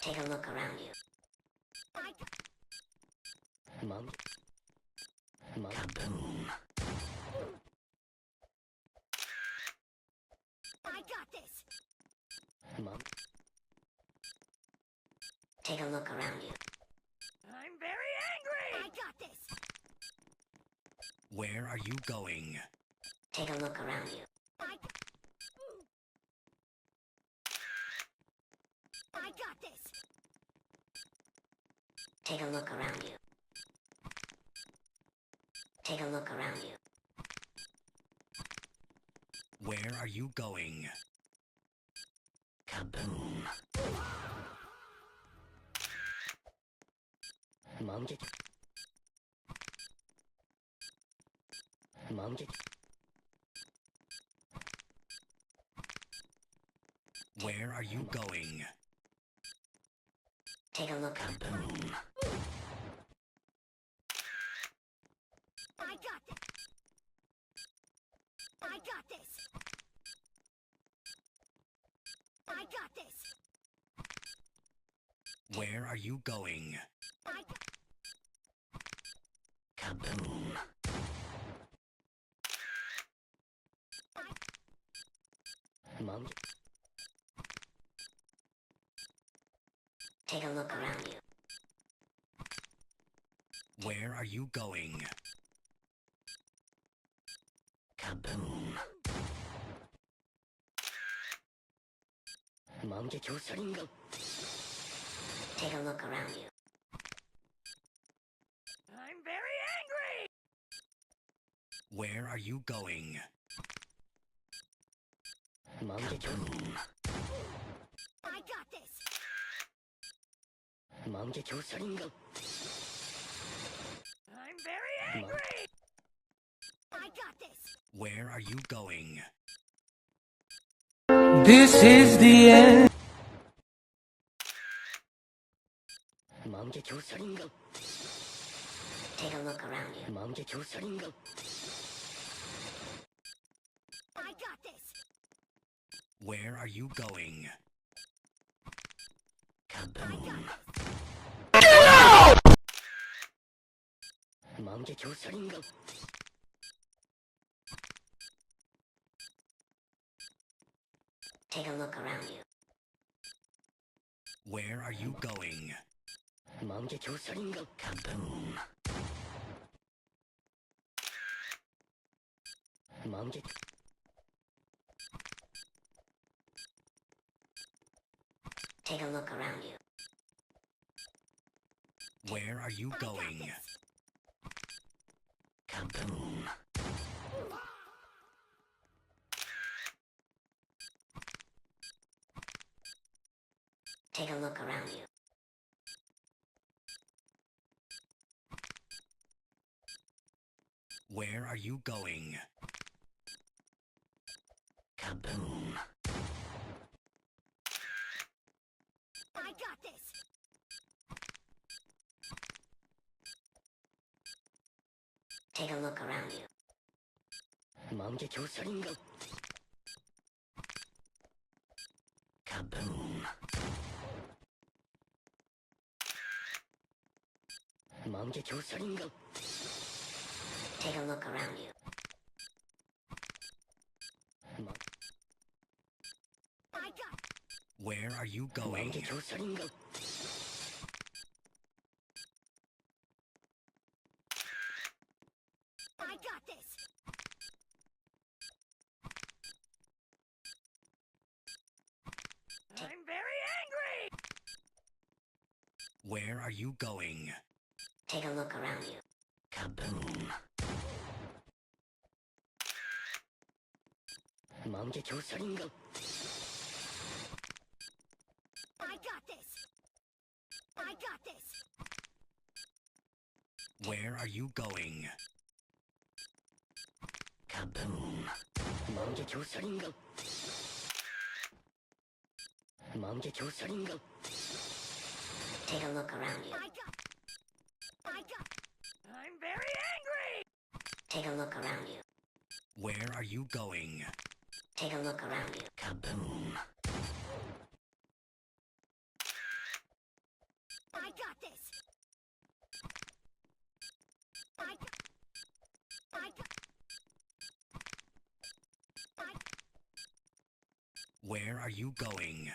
Take a look around you. Kaboom. I got this. Take a look around you. I'm very angry. I got this. Where are you going? Take a look around you. I got this. Take a look around you. Take a look around you. Where are you going? Kaboom. Where are you going? Take a look. Kaboom. I got this. I got this. I got this. Where are you going? I got Kaboom. Take a look around you. Where are you going? Kaboom. Take a look around you. I'm very angry. Where are you going? Kaboom. I got this. I'm very angry. I got this. Where are you going? This is the end. Take a look around you. I got this. Where are you going? Kaboom. Take a look around you. Where are you going? Kaboom. Take a look around you. Where are you going? Kaboom. Take a look around you. Where are you going? Kaboom. I got this. Take a look around you. Kaboom. Take a look around you. I got. Where are you going? I got this. I'm very angry. Where are you going? Take a look around you. Kaboom. I got this. I got this. Where are you going? Kaboom. Take a look around you. I got. I'm very angry. Take a look around you. Where are you going? Take a look around you. Kaboom. got this. I got. Where are you going?